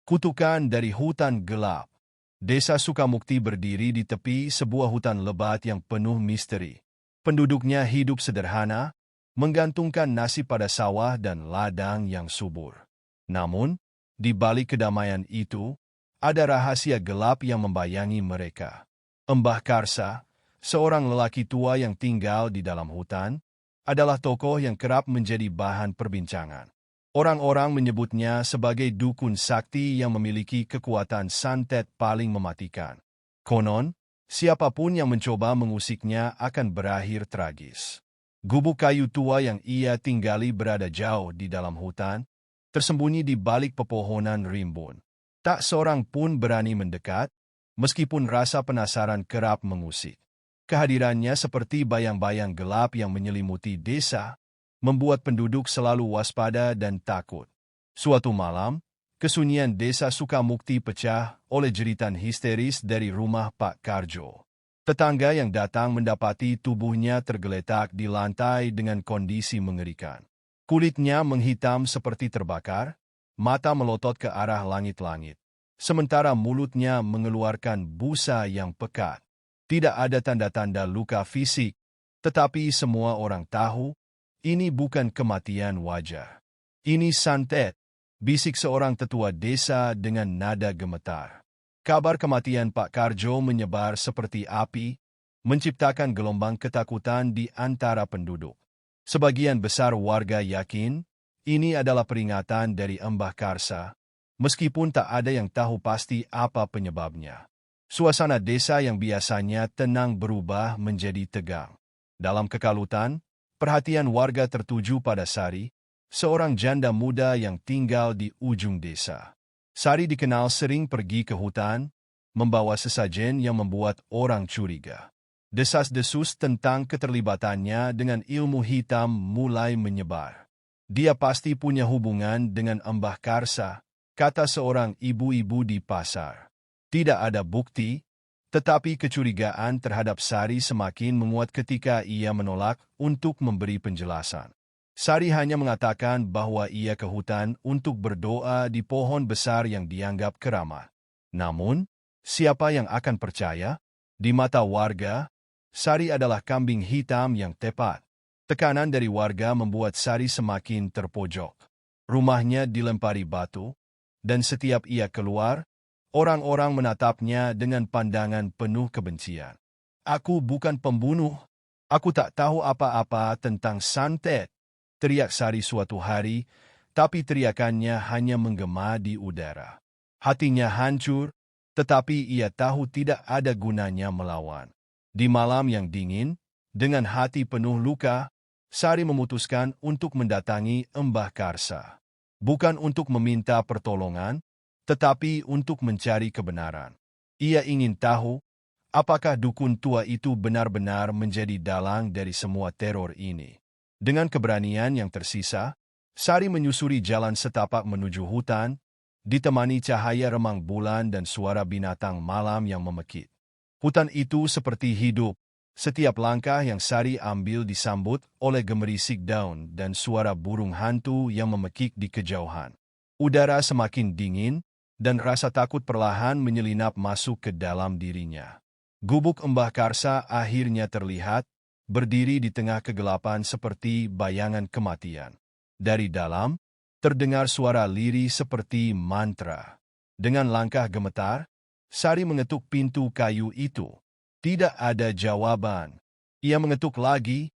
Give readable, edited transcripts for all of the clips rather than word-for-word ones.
Kutukan dari hutan gelap. Desa Sukamukti berdiri di tepi sebuah hutan lebat yang penuh misteri. Penduduknya hidup sederhana, menggantungkan nasib pada sawah dan ladang yang subur. Namun, di balik kedamaian itu, ada rahasia gelap yang membayangi mereka. Mbah Karsa, seorang lelaki tua yang tinggal di dalam hutan, adalah tokoh yang kerap menjadi bahan perbincangan. Orang-orang menyebutnya sebagai dukun sakti yang memiliki kekuatan santet paling mematikan. Konon, siapapun yang mencoba mengusiknya akan berakhir tragis. Gubuk kayu tua yang ia tinggali berada jauh di dalam hutan, tersembunyi di balik pepohonan rimbun. Tak seorang pun berani mendekat, meskipun rasa penasaran kerap mengusik. Kehadirannya seperti bayang-bayang gelap yang menyelimuti desa, membuat penduduk selalu waspada dan takut. Suatu malam, kesunyian desa Sukamukti pecah oleh jeritan histeris dari rumah Pak Karjo. Tetangga yang datang mendapati tubuhnya tergeletak di lantai dengan kondisi mengerikan. Kulitnya menghitam seperti terbakar, mata melotot ke arah langit-langit. Sementara mulutnya mengeluarkan busa yang pekat. Tidak ada tanda-tanda luka fisik, tetapi semua orang tahu, ini bukan kematian wajar. Ini santet, bisik seorang tetua desa dengan nada gemetar. Kabar kematian Pak Karjo menyebar seperti api, menciptakan gelombang ketakutan di antara penduduk. Sebagian besar warga yakin, ini adalah peringatan dari Mbah Karsa, meskipun tak ada yang tahu pasti apa penyebabnya. Suasana desa yang biasanya tenang berubah menjadi tegang. Dalam kekalutan, perhatian warga tertuju pada Sari, seorang janda muda yang tinggal di ujung desa. Sari dikenal sering pergi ke hutan, membawa sesajen yang membuat orang curiga. Desas-desus tentang keterlibatannya dengan ilmu hitam mulai menyebar. Dia pasti punya hubungan dengan Mbah Karsa, kata seorang ibu-ibu di pasar. Tidak ada bukti, tetapi kecurigaan terhadap Sari semakin menguat ketika ia menolak untuk memberi penjelasan. Sari hanya mengatakan bahwa ia ke hutan untuk berdoa di pohon besar yang dianggap keramat. Namun, siapa yang akan percaya? Di mata warga, Sari adalah kambing hitam yang tepat. Tekanan dari warga membuat Sari semakin terpojok. Rumahnya dilempari batu, dan setiap ia keluar, orang-orang menatapnya dengan pandangan penuh kebencian. Aku bukan pembunuh. Aku tak tahu apa-apa tentang santet, teriak Sari suatu hari, tapi teriakannya hanya menggema di udara. Hatinya hancur, tetapi ia tahu tidak ada gunanya melawan. Di malam yang dingin, dengan hati penuh luka, Sari memutuskan untuk mendatangi Mbah Karsa. Bukan untuk meminta pertolongan, tetapi untuk mencari kebenaran. Ia ingin tahu, apakah dukun tua itu benar-benar menjadi dalang dari semua teror ini. Dengan keberanian yang tersisa, Sari menyusuri jalan setapak menuju hutan, ditemani cahaya remang bulan dan suara binatang malam yang memekik. Hutan itu seperti hidup, setiap langkah yang Sari ambil disambut oleh gemerisik daun dan suara burung hantu yang memekik di kejauhan. Udara semakin dingin, dan rasa takut perlahan menyelinap masuk ke dalam dirinya. Gubuk Mbah Karsa akhirnya terlihat, berdiri di tengah kegelapan seperti bayangan kematian. Dari dalam, terdengar suara lirih seperti mantra. Dengan langkah gemetar, Sari mengetuk pintu kayu itu. Tidak ada jawaban. Ia mengetuk lagi,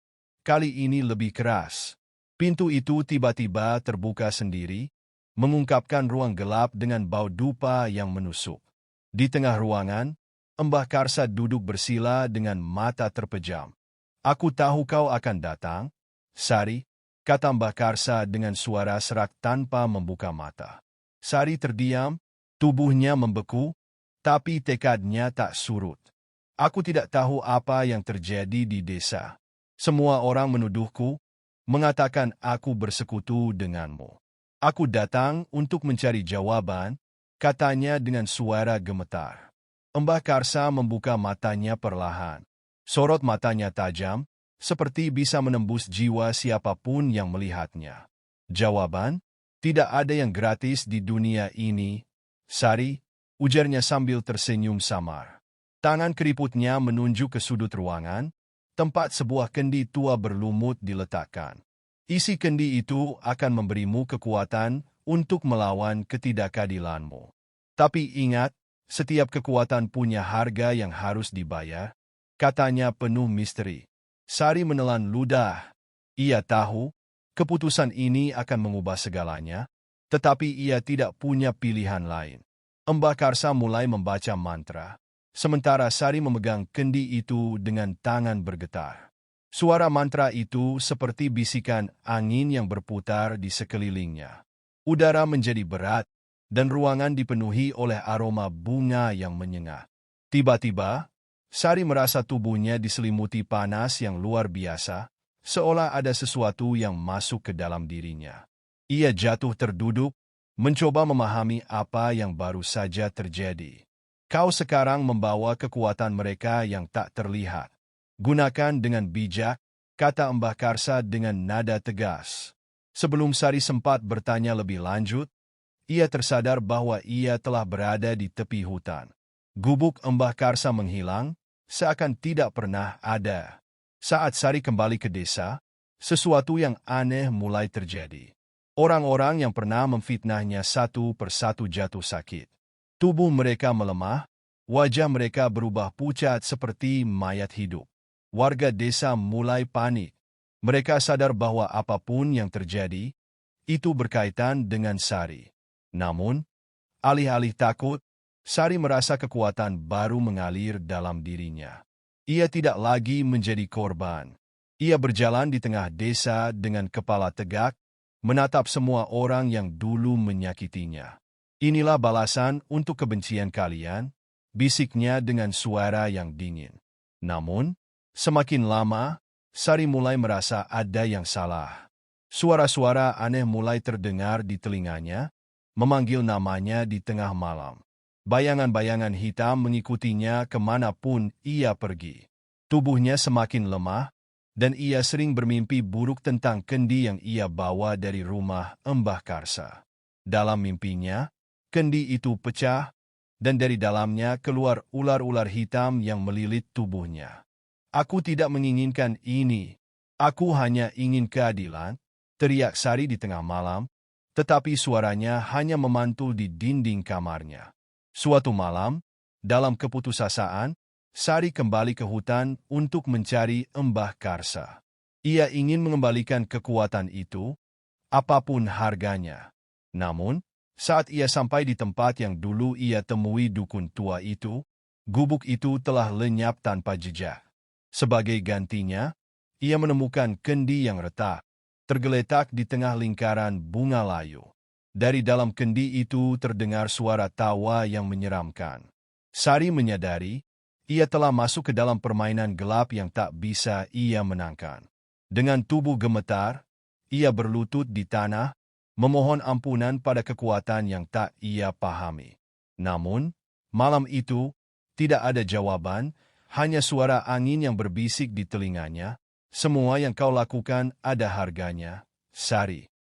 kali ini lebih keras. Pintu itu tiba-tiba terbuka sendiri, mengungkapkan ruang gelap dengan bau dupa yang menusuk. Di tengah ruangan, Mbah Karsa duduk bersila dengan mata terpejam. Aku tahu kau akan datang, Sari, kata Mbah Karsa dengan suara serak tanpa membuka mata. Sari terdiam, tubuhnya membeku, tapi tekadnya tak surut. Aku tidak tahu apa yang terjadi di desa. Semua orang menuduhku, mengatakan aku bersekutu denganmu. Aku datang untuk mencari jawaban, katanya dengan suara gemetar. Mbah Karsa membuka matanya perlahan. Sorot matanya tajam, seperti bisa menembus jiwa siapapun yang melihatnya. Jawaban? Tidak ada yang gratis di dunia ini, Sari, ujarnya sambil tersenyum samar. Tangan keriputnya menunjuk ke sudut ruangan, tempat sebuah kendi tua berlumut diletakkan. Isi kendi itu akan memberimu kekuatan untuk melawan ketidakadilanmu. Tapi ingat, setiap kekuatan punya harga yang harus dibayar, katanya penuh misteri. Sari menelan ludah. Ia tahu, keputusan ini akan mengubah segalanya, tetapi ia tidak punya pilihan lain. Mbah Karsa mulai membaca mantra, sementara Sari memegang kendi itu dengan tangan bergetar. Suara mantra itu seperti bisikan angin yang berputar di sekelilingnya. Udara menjadi berat, dan ruangan dipenuhi oleh aroma bunga yang menyengat. Tiba-tiba, Sari merasa tubuhnya diselimuti panas yang luar biasa, seolah ada sesuatu yang masuk ke dalam dirinya. Ia jatuh terduduk, mencoba memahami apa yang baru saja terjadi. Kau sekarang membawa kekuatan mereka yang tak terlihat. Gunakan dengan bijak, kata Mbah Karsa dengan nada tegas. Sebelum Sari sempat bertanya lebih lanjut, ia tersadar bahwa ia telah berada di tepi hutan. Gubuk Mbah Karsa menghilang, seakan tidak pernah ada. Saat Sari kembali ke desa, sesuatu yang aneh mulai terjadi. Orang-orang yang pernah memfitnahnya satu persatu jatuh sakit. Tubuh mereka melemah, wajah mereka berubah pucat seperti mayat hidup. Warga desa mulai panik. Mereka sadar bahwa apapun yang terjadi, itu berkaitan dengan Sari. Namun, alih-alih takut, Sari merasa kekuatan baru mengalir dalam dirinya. Ia tidak lagi menjadi korban. Ia berjalan di tengah desa dengan kepala tegak, menatap semua orang yang dulu menyakitinya. Inilah balasan untuk kebencian kalian, bisiknya dengan suara yang dingin. Namun, semakin lama, Sari mulai merasa ada yang salah. Suara-suara aneh mulai terdengar di telinganya, memanggil namanya di tengah malam. Bayangan-bayangan hitam mengikutinya kemanapun ia pergi. Tubuhnya semakin lemah, dan ia sering bermimpi buruk tentang kendi yang ia bawa dari rumah Mbah Karsa. Dalam mimpinya, kendi itu pecah, dan dari dalamnya keluar ular-ular hitam yang melilit tubuhnya. Aku tidak menginginkan ini. Aku hanya ingin keadilan, teriak Sari di tengah malam, tetapi suaranya hanya memantul di dinding kamarnya. Suatu malam, dalam keputusasaan, Sari kembali ke hutan untuk mencari Mbah Karsa. Ia ingin mengembalikan kekuatan itu, apapun harganya. Namun, saat ia sampai di tempat yang dulu ia temui dukun tua itu, gubuk itu telah lenyap tanpa jejak. Sebagai gantinya, ia menemukan kendi yang retak, tergeletak di tengah lingkaran bunga layu. Dari dalam kendi itu terdengar suara tawa yang menyeramkan. Sari menyadari, ia telah masuk ke dalam permainan gelap yang tak bisa ia menangkan. Dengan tubuh gemetar, ia berlutut di tanah, memohon ampunan pada kekuatan yang tak ia pahami. Namun, malam itu, tidak ada jawaban, hanya suara angin yang berbisik di telinganya. Semua yang kau lakukan ada harganya, Sari.